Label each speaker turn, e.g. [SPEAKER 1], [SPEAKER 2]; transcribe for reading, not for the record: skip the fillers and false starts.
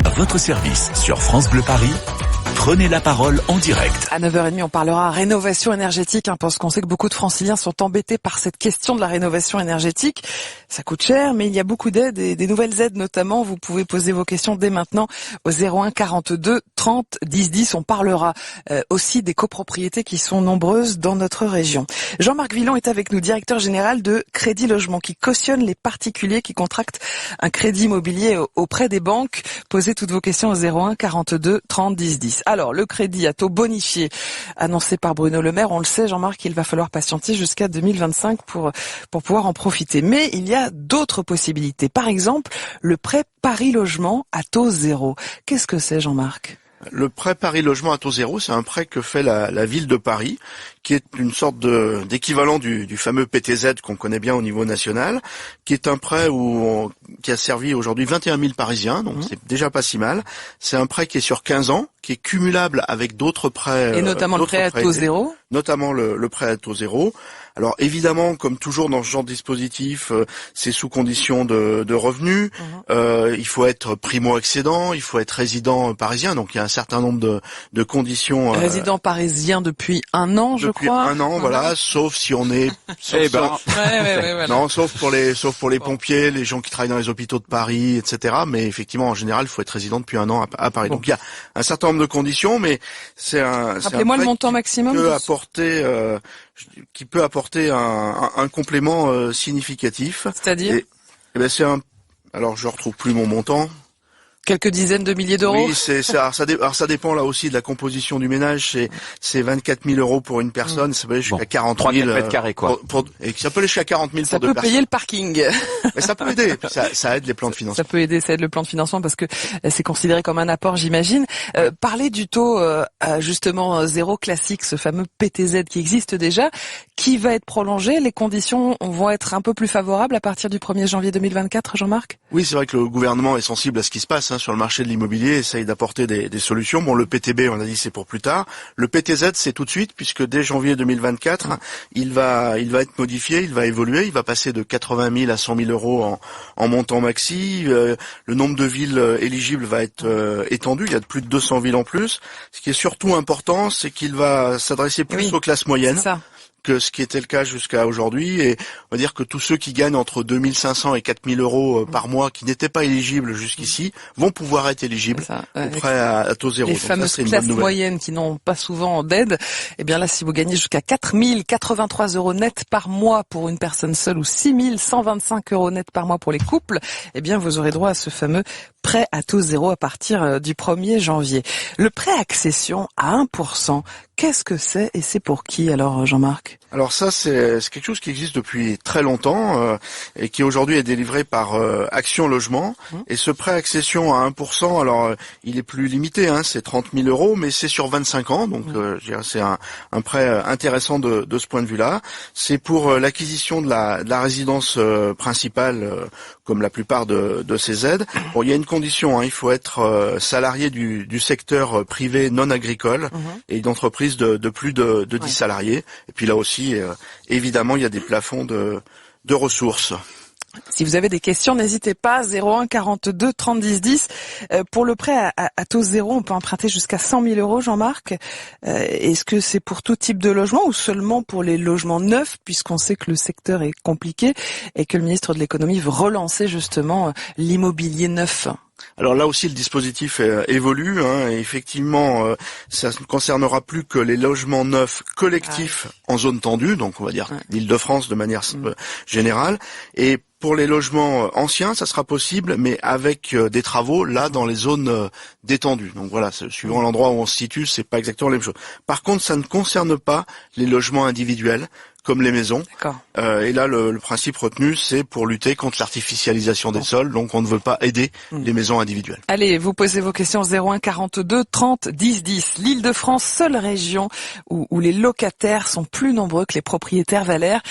[SPEAKER 1] À votre service sur France Bleu Paris. Prenez la parole en direct.
[SPEAKER 2] À 9h30, on parlera rénovation énergétique, parce qu'on sait que beaucoup de Franciliens sont embêtés par cette question de la rénovation énergétique. Ça coûte cher, mais il y a beaucoup d'aides et des nouvelles aides notamment. Vous pouvez poser vos questions dès maintenant au 01 42 30 10 10. On parlera aussi des copropriétés qui sont nombreuses dans notre région. Jean-Marc Villon est avec nous, directeur général de Crédit Logement, qui cautionne les particuliers qui contractent un crédit immobilier auprès des banques. Posez toutes vos questions au 01 42 30 10 10. Alors, le crédit à taux bonifié annoncé par Bruno Le Maire, on le sait, Jean-Marc, il va falloir patienter jusqu'à 2025 pour pouvoir en profiter. Mais il y a d'autres possibilités. Par exemple, le prêt Paris Logement à taux zéro. Qu'est-ce que c'est, Jean-Marc ?
[SPEAKER 3] Le prêt Paris Logement à taux zéro, c'est un prêt que fait la ville de Paris, qui est une sorte d'équivalent du fameux PTZ qu'on connaît bien au niveau national, qui est un prêt qui a servi aujourd'hui 21 000 Parisiens, donc c'est déjà pas si mal. C'est un prêt qui est sur 15 ans, qui est cumulable avec d'autres prêts.
[SPEAKER 2] Et notamment le prêt à taux zéro ?
[SPEAKER 3] Notamment le prêt à taux zéro. Alors évidemment, comme toujours dans ce genre de dispositif, c'est sous condition de revenus. Il faut être primo-accédant, il faut être résident parisien, donc il y a un certain nombre de conditions.
[SPEAKER 2] Résident parisien depuis un an, je crois.
[SPEAKER 3] Depuis un an, voilà, sauf si on est...
[SPEAKER 2] Voilà.
[SPEAKER 3] Non, sauf pour les pompiers, les gens qui travaillent dans les hôpitaux de Paris, etc. Mais effectivement, en général, il faut être résident depuis un an à Paris. Donc il y a un certain nombre de conditions, mais c'est un...
[SPEAKER 2] Rappelez-moi le montant maximum.
[SPEAKER 3] Qui peut apporter un complément significatif.
[SPEAKER 2] C'est-à-dire
[SPEAKER 3] alors je retrouve plus mon montant.
[SPEAKER 2] Quelques dizaines de milliers d'euros.
[SPEAKER 3] Oui, alors ça dépend là aussi de la composition du ménage. C'est 24 000 euros pour une personne. Ça peut aller jusqu'à 40 000
[SPEAKER 4] mètres carrés, quoi.
[SPEAKER 3] Et ça peut aller jusqu'à 40 000 pour deux personnes.
[SPEAKER 2] Ça peut payer le parking.
[SPEAKER 3] Mais ça peut aider. Ça aide les plans de financement.
[SPEAKER 2] Ça aide le plan de financement parce que c'est considéré comme un apport, j'imagine. Parler du taux justement zéro classique, ce fameux PTZ qui existe déjà, qui va être prolongé. Les conditions vont être un peu plus favorables à partir du 1er janvier 2024, Jean-Marc ?
[SPEAKER 3] Oui, c'est vrai que le gouvernement est sensible à ce qui se passe sur le marché de l'immobilier, essaye d'apporter des solutions. Bon, le PTB, on a dit, c'est pour plus tard. Le PTZ, c'est tout de suite, puisque dès janvier 2024, il va être modifié, il va évoluer, il va passer de 80 000 à 100 000 euros en montant maxi. Le nombre de villes éligibles va être étendu, il y a plus de 200 villes en plus. Ce qui est surtout important, c'est qu'il va s'adresser plus aux classes moyennes.
[SPEAKER 2] C'est ça.
[SPEAKER 3] Que ce qui était le cas jusqu'à aujourd'hui, et on va dire que tous ceux qui gagnent entre 2 500 et 4 000 euros par mois, qui n'étaient pas éligibles jusqu'ici, vont pouvoir être éligibles au prêt à taux zéro.
[SPEAKER 2] Les
[SPEAKER 3] donc
[SPEAKER 2] fameuses classes moyennes qui n'ont pas souvent d'aide, eh bien là, si vous gagnez jusqu'à 4 083 euros net par mois pour une personne seule ou 6 125 euros net par mois pour les couples, eh bien vous aurez droit à ce fameux prêt à taux zéro à partir du 1er janvier. Le prêt accession à 1%, qu'est-ce que c'est et c'est pour qui alors, Jean-Marc ?
[SPEAKER 3] Alors ça, c'est quelque chose qui existe depuis très longtemps et qui aujourd'hui est délivré par Action Logement. Et ce prêt accession à 1%, alors il est plus limité, c'est 30 000 euros, mais c'est sur 25 ans, donc je dirais c'est un prêt intéressant de ce point de vue-là. C'est pour l'acquisition de la résidence principale, comme la plupart de ces aides. Bon, il y a une condition, il faut être salarié du secteur privé non agricole et d'entreprise de plus de 10 salariés. Et puis là aussi, évidemment, il y a des plafonds de ressources.
[SPEAKER 2] Si vous avez des questions, n'hésitez pas, 01 42 30 10 10. Pour le prêt à taux zéro, on peut emprunter jusqu'à 100 000 euros, Jean-Marc. Est-ce que c'est pour tout type de logement ou seulement pour les logements neufs, puisqu'on sait que le secteur est compliqué et que le ministre de l'économie veut relancer justement l'immobilier neuf?
[SPEAKER 3] Alors là aussi, le dispositif évolue. Et effectivement, ça ne concernera plus que les logements neufs collectifs en zone tendue, donc on va dire l'Île-de-France de manière générale. Et pour les logements anciens, ça sera possible, mais avec des travaux là dans les zones détendues. Donc voilà, suivant l'endroit où on se situe, c'est pas exactement la même chose. Par contre, ça ne concerne pas les logements individuels, comme les maisons. Et là, le principe retenu, c'est pour lutter contre l'artificialisation des sols. Donc, on ne veut pas aider les maisons individuelles.
[SPEAKER 2] Allez, vous posez vos questions 01 42 30 10 10. L'Île-de-France, seule région où les locataires sont plus nombreux que les propriétaires, Valère.